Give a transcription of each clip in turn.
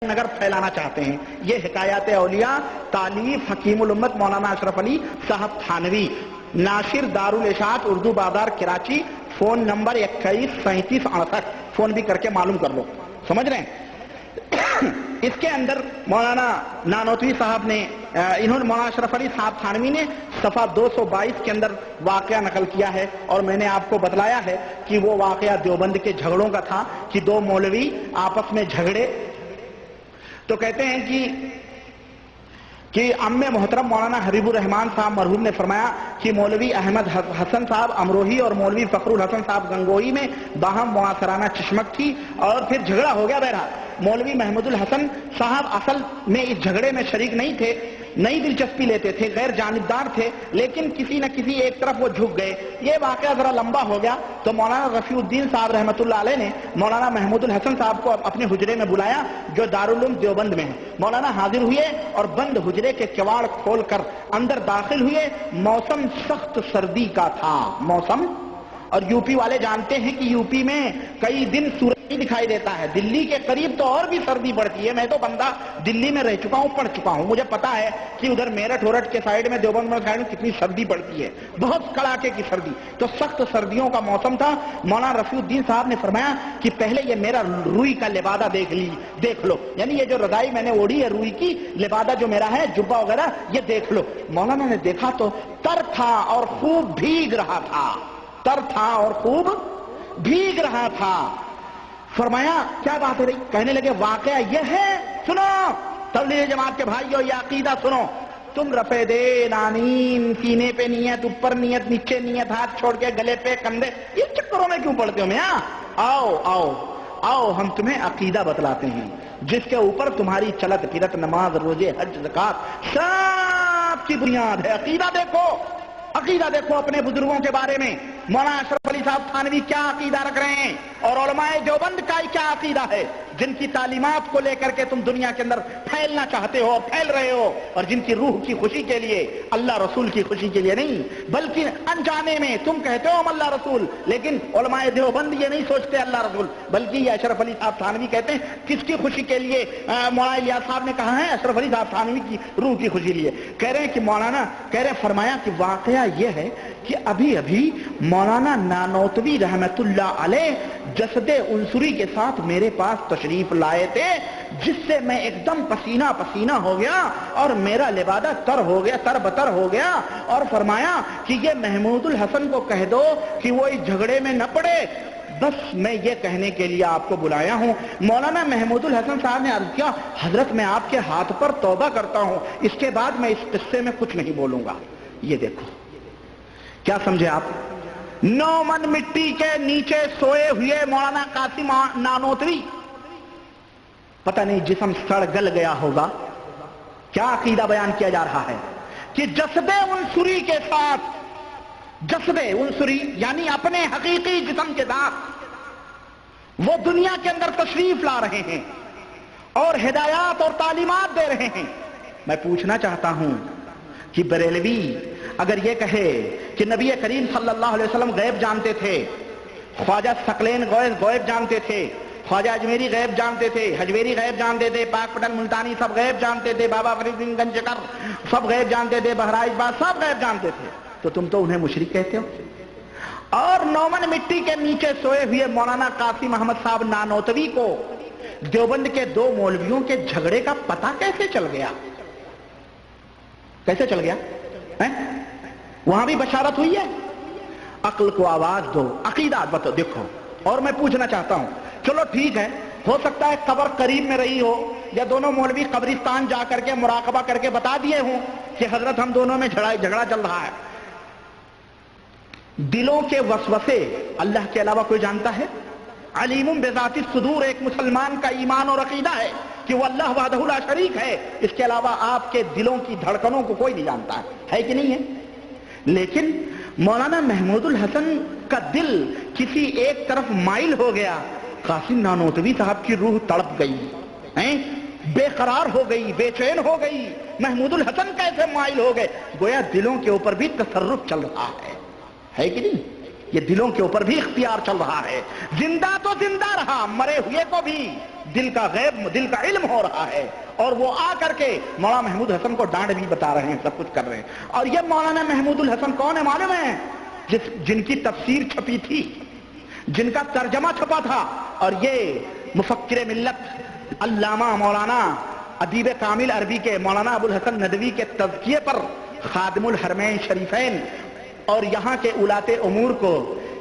نگر پھیلانا چاہتے ہیں۔ یہ حکایات اولیاء تالیف حکیم الامت مولانا اشرف علی صاحب تھانوی، ناشر دارالاشاعت اردو بازار کراچی، فون نمبر 213768، فون بھی کر کے معلوم کر لو، سمجھ رہے ہیں؟ اس کے اندر مولانا نانوتوی صاحب نے انہوں نے مولانا اشرف علی صاحب تھانوی نے صفحہ 222 کے اندر واقعہ نقل کیا ہے، اور میں نے آپ کو بتلایا ہے کہ وہ واقعہ دیوبند کے جھگڑوں کا تھا کہ دو مولوی آپس میں جھگڑے تو کہتے ہیں کہ ام محترم مولانا حبیب الرحمان صاحب مرحوم نے فرمایا کہ مولوی احمد حسن صاحب امروہی اور مولوی فخر الحسن صاحب گنگوئی میں باہم معاصرانہ چشمک تھی، اور پھر جھگڑا ہو گیا۔ بہرحال مولوی محمود الحسن صاحب اصل میں اس جھگڑے میں شریک نہیں تھے، نئی دلچسپی لیتے تھے، غیر جانبدار تھے، لیکن کسی نہ کسی ایک طرف وہ جھک گئے۔ یہ واقعہ ذرا لمبا ہو گیا تو مولانا رفیع الدین صاحب رحمۃ اللہ علیہ نے مولانا محمود الحسن صاحب کو اپنے حجرے میں بلایا جو دارالعلوم دیوبند میں ہے۔ مولانا حاضر ہوئے اور بند حجرے کے کواڑ کھول کر اندر داخل ہوئے۔ موسم سخت سردی کا تھا، موسم، اور یوپی والے جانتے ہیں کہ یوپی میں کئی دن سورج نہیں دکھائی دیتا ہے، دلی کے قریب تو اور بھی سردی پڑتی ہے۔ میں تو بندہ دلی میں رہ چکا ہوں، پڑھ چکا ہوں، مجھے پتا ہے کہ ادھر میرٹھ اورٹھ کے سائیڈ میں دیوبند میں سائیڈ میں کتنی سردی پڑتی ہے، بہت کڑاکے کی سردی۔ تو سخت سردیوں کا موسم تھا۔ مولانا رفیع الدین صاحب نے فرمایا کہ پہلے یہ میرا روئی کا لبادہ دیکھ لو، یعنی یہ جو رضائی میں نے اوڑھی ہے روئی کی، لبادہ جو میرا ہے، جبہ وغیرہ، یہ دیکھ لو۔ مولانا نے دیکھا تو تر تھا اور خوب بھیگ رہا تھا، تر تھا اور خوب بھیگ رہا تھا۔ فرمایا کیا بات ہے رہی؟ کہنے لگے واقعہ یہ ہے، سنو تبلیغ جماعت کے بھائیو، یہ عقیدہ سنو، تم رفع دین آمین، سینے پہ نیت، اوپر نیت، نیچے نیت، ہاتھ چھوڑ کے گلے پہ، کندھے، یہ چکروں میں کیوں پڑتے ہو میاں؟ آؤ آؤ آؤ ہم تمہیں عقیدہ بتلاتے ہیں جس کے اوپر تمہاری چلت پھرت، نماز، روزے، حج، زکات سب کی بنیاد ہے۔ عقیدہ دیکھو، عقیدہ دیکھو اپنے بزرگوں کے بارے میں۔ مولانا اشرف علی صاحب تھانوی کیا عقیدہ رکھ رہے ہیں، اور علماء دیوبند کا کیا عقیدہ ہے، جن کی تعلیمات کو لے کر کے تم دنیا کے اندر پھیلنا چاہتے ہو، پھیل رہے ہو، اور جن کی روح کی خوشی کے لیے، اللہ رسول کی خوشی کے لیے نہیں، بلکہ انجانے میں تم کہتے ہو ہم اللہ رسول، لیکن علماء دیوبند یہ نہیں سوچتے اللہ رسول، بلکہ یہ اشرف علی صاحب تھانوی کہتے ہیں کس کی خوشی کے لیے؟ مولانا الیاس صاحب نے کہا ہے اشرف علی صاحب تھانوی کی روح کی خوشی لیے۔ کہہ رہے ہیں کہ مولانا کہہ رہے فرمایا کہ واقعہ یہ ہے کہ ابھی مولانا نانوتوی رحمت اللہ علیہ جسد عنصری کے ساتھ میرے پاس تشریف لائے تھے، جس سے میں ایک دم پسینہ پسینہ ہو گیا اور میرا لبادہ تر ہو گیا، تر بتر ہو گیا، اور فرمایا کہ یہ محمود الحسن کو کہہ دو کہ وہ اس جھگڑے میں نہ پڑے، بس میں یہ کہنے کے لیے آپ کو بلایا ہوں۔ مولانا محمود الحسن صاحب نے عرض کیا حضرت میں آپ کے ہاتھ پر توبہ کرتا ہوں، اس کے بعد میں اس قصے میں کچھ نہیں بولوں گا۔ یہ دیکھو کیا سمجھے آپ؟ 9 من مٹی کے نیچے سوئے ہوئے مولانا قاسم نانوتوی، پتہ نہیں جسم سڑ گل گیا ہوگا، کیا عقیدہ بیان کیا جا رہا ہے کہ جسد عنصری کے ساتھ، جسد عنصری یعنی اپنے حقیقی جسم کے ساتھ وہ دنیا کے اندر تشریف لا رہے ہیں اور ہدایات اور تعلیمات دے رہے ہیں۔ میں پوچھنا چاہتا ہوں کہ بریلوی اگر یہ کہے کہ نبی کریم صلی اللہ علیہ وسلم غیب جانتے تھے، خواجہ ثقلین غیب جانتے تھے، خواجہ اجمیری غیب جانتے تھے، حجویری غیب جانتے تھے، پاک پٹن ملتانی سب غیب جانتے تھے، بابا فرید بن گنجکر سب غیب جانتے تھے، بہرائچ باز سب غیب جانتے تھے، تو تم تو انہیں مشرک کہتے ہو۔ اور 9 من مٹی کے نیچے سوئے ہوئے مولانا قاسم احمد صاحب نانوتوی کو دیوبند کے 2 مولویوں کے جھگڑے کا پتہ کیسے چل گیا؟ کیسے چل گیا؟ وہاں بھی بشارت ہوئی ہے؟ عقل کو آواز دو، عقیدہ بتو دیکھو۔ اور میں پوچھنا چاہتا ہوں، چلو ٹھیک ہے، ہو سکتا ہے قبر قریب میں رہی ہو، یا دونوں مولوی قبرستان جا کر کے مراقبہ کر کے بتا دیے ہوں کہ حضرت ہم دونوں میں جھگڑا چل رہا ہے۔ دلوں کے وسوسے اللہ کے علاوہ کوئی جانتا ہے؟ علیم بذات الصدور ایک مسلمان کا ایمان اور عقیدہ ہے کہ وہ اللہ وحدہ لا شریک ہے، اس کے علاوہ آپ کے دلوں کی دھڑکنوں کو کوئی نہیں جانتا ہے کہ نہیں ہے؟ لیکن مولانا محمود الحسن کا دل کسی ایک طرف مائل ہو گیا، قاسم نانوتوی صاحب کی روح تڑپ گئی، بے قرار ہو گئی، بے چین ہو گئی۔ محمود الحسن کیسے مائل ہو گئے؟ گویا دلوں کے اوپر بھی تصرف چل رہا ہے کہ نہیں؟ یہ دلوں کے اوپر بھی اختیار چل رہا ہے. زندہ تو زندہ رہا, مرے ہوئے کو بھی دل کا علم ہو رہا ہے. اور وہ آ کر کے مولانا محمود حسن کو ڈانٹ بھی بتا رہے ہیں, سب کچھ کر رہے ہیں. اور یہ مولانا محمود الحسن کون ہے معلوم ہے؟ جن کی تفسیر چھپی تھی, جن کا ترجمہ چھپا تھا. اور یہ مفکر ملت علامہ مولانا ادیب کامل عربی کے مولانا ابو الحسن ندوی کے تزکیے پر خادم الحرمین شریفین اور یہاں کے اولاد امور کو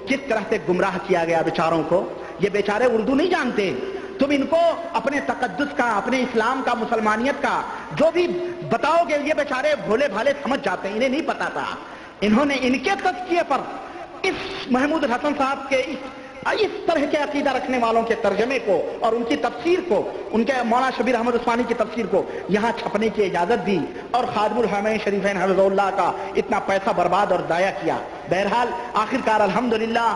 کس طرح سے گمراہ کیا گیا بیچاروں کو. یہ بیچارے اردو نہیں جانتے. تم ان کو اپنے تقدس کا, اپنے اسلام کا, مسلمانیت کا جو بھی بتاؤ گے, یہ بیچارے بھولے بھالے سمجھ جاتے ہیں, انہیں نہیں پتا تھا. انہوں نے ان کے تزکیے پر اس محمود الحسن صاحب کے اس طرح کے عقیدہ رکھنے والوں کے ترجمے کو اور ان کی تفسیر کو, ان کے مولانا شبیر احمد عثمانی کی تفسیر کو یہاں چھپنے کی اجازت دی اور خادم الحرمین شریفین حفظ اللہ کا اتنا پیسہ برباد اور ضائع کیا. بہرحال آخرکار الحمدللہ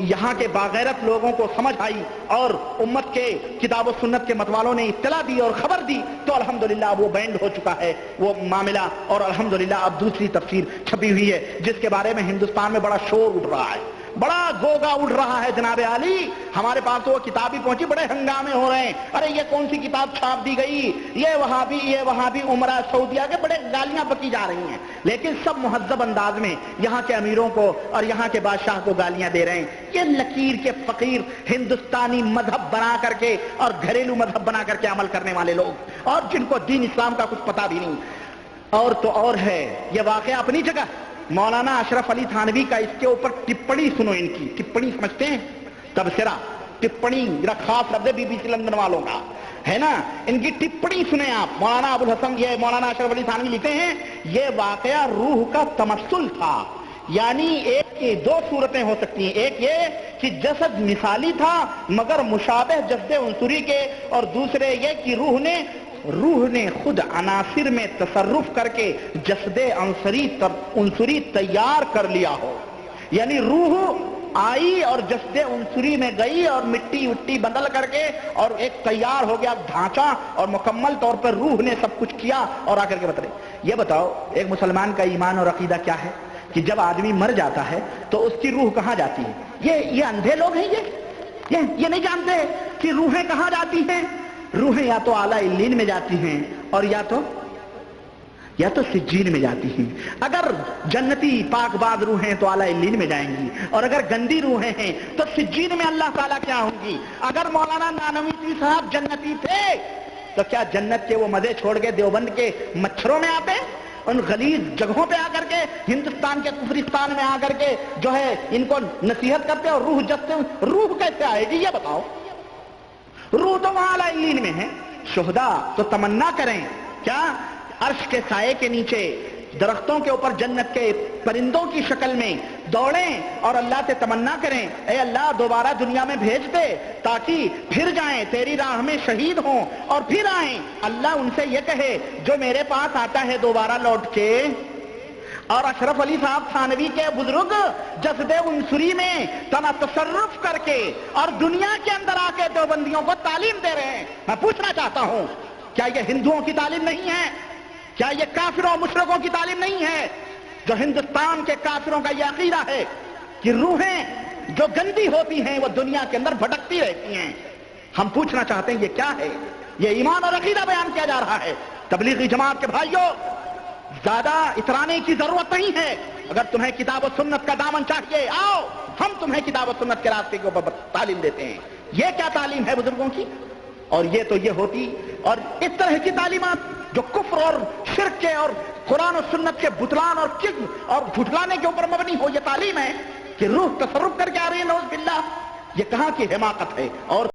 یہاں کے باغیرت لوگوں کو سمجھ آئی اور امت کے کتاب و سنت کے متوالوں نے اطلاع دی اور خبر دی, تو الحمدللہ وہ بینڈ ہو چکا ہے وہ معاملہ. اور الحمدللہ اب دوسری تفسیر چھپی ہوئی ہے جس کے بارے میں ہندوستان میں بڑا شور اٹھ رہا ہے, بڑا گوگا اٹھ رہا ہے. جناب عالی, ہمارے پاس تو وہ کتاب ہی پہنچی, بڑے ہنگامے ہو رہے ہیں. ارے یہ کون سی کتاب چھاپ دی گئی, یہ وہابی عمرہ سعودیہ کے, بڑے گالیاں بکی جا رہی ہیں. لیکن سب مہذب انداز میں یہاں کے امیروں کو اور یہاں کے بادشاہ کو گالیاں دے رہے ہیں. یہ لکیر کے فقیر ہندوستانی مذہب بنا کر کے اور گھریلو مذہب بنا کر کے عمل کرنے والے لوگ, اور جن کو دین اسلام کا کچھ پتا بھی نہیں. اور تو اور ہے, یہ واقعہ اپنی جگہ. مولانا اشرف علی تھانوی کا اس کے اوپر ٹپڑی سنو. ان کی ٹپڑی سمجھتے ہیں؟ تبصرہ, ٹپڑی, میرا خاص لفظ ہے بی بی سی لندن والوں کا ہے نا. ان کی ٹپڑی سنیں آپ. مولانا ابو الحسن, یہ مولانا اشرف علی تھانوی لکھتے ہیں, یہ واقعہ روح کا تمثل تھا. یعنی ایک کی دو صورتیں ہو سکتی ہیں. ایک یہ کہ جسد مثالی تھا مگر مشابہ جسد عنصری کے, اور دوسرے یہ کہ روح نے خود عناصر میں تصرف کر کے جسد عنصری تیار کر لیا ہو. یعنی روح آئی اور جسد عنصری میں گئی اور مٹی وٹی بدل کر کے اور ایک تیار ہو گیا ڈھانچہ, اور مکمل طور پر روح نے سب کچھ کیا اور آ کر کے بتائے. یہ بتاؤ ایک مسلمان کا ایمان اور عقیدہ کیا ہے کہ جب آدمی مر جاتا ہے تو اس کی روح کہاں جاتی ہے؟ یہ اندھے لوگ ہیں, یہ نہیں جانتے کہ روحیں کہاں جاتی ہیں. روحیں یا تو اعلیٰ علیین میں جاتی ہیں اور یا تو سجین میں جاتی ہیں. اگر جنتی پاک باز روحیں تو اعلیٰ علیین میں جائیں گی, اور اگر گندی روحیں ہیں تو سجین میں اللہ تعالیٰ کیا ہوں گی. اگر مولانا نانوی صاحب جنتی تھے تو کیا جنت کے وہ مزے چھوڑ کے دیوبند کے مچھروں میں آتے, ان غلیظ جگہوں پہ آ کر کے, ہندوستان کے کفرستان میں آ کر کے جو ہے ان کو نصیحت کرتے اور روح جستے؟ روح کیسے آئے گی یہ بتاؤ. روح تو وہاں اعلیٰ علیین میں ہے. شہداء تو تمنا کریں کیا عرش کے سائے کے نیچے درختوں کے اوپر جنت کے پرندوں کی شکل میں دوڑیں اور اللہ سے تمنا کریں, اے اللہ دوبارہ دنیا میں بھیج دے تاکہ پھر جائیں تیری راہ میں شہید ہوں اور پھر آئیں. اللہ ان سے یہ کہے جو میرے پاس آتا ہے دوبارہ لوٹ کے. اور اشرف علی صاحب تھانوی کے بزرگ جسد عنصری میں تصرف کر کے اور دنیا کے اندر آ کے دیوبندیوں کو تعلیم دے رہے ہیں. میں پوچھنا چاہتا ہوں, کیا یہ ہندوؤں کی تعلیم نہیں ہے؟ کیا یہ کافروں مشرکوں کی تعلیم نہیں ہے؟ جو ہندوستان کے کافروں کا یہ عقیدہ ہے کہ روحیں جو گندی ہوتی ہیں وہ دنیا کے اندر بھٹکتی رہتی ہیں. ہم پوچھنا چاہتے ہیں یہ کیا ہے؟ یہ ایمان اور عقیدہ بیان کیا جا رہا ہے. تبلیغی جماعت کے بھائیوں, زیادہ اترانے کی ضرورت نہیں ہے. اگر تمہیں کتاب و سنت کا دامن چاہیے, آؤ ہم تمہیں کتاب و سنت کے راستے کے اوپر تعلیم دیتے ہیں. یہ کیا تعلیم ہے بزرگوں کی؟ اور یہ تو یہ ہوتی, اور اس طرح کی تعلیمات جو کفر اور شرک کے اور قرآن و سنت کے بطلان اور کذب اور جھٹلانے کے اوپر مبنی ہو, یہ تعلیم ہے کہ روح تصرف کر کے آ رہی ہے. نعوذ باللہ, یہ کہاں کی حماقت ہے. اور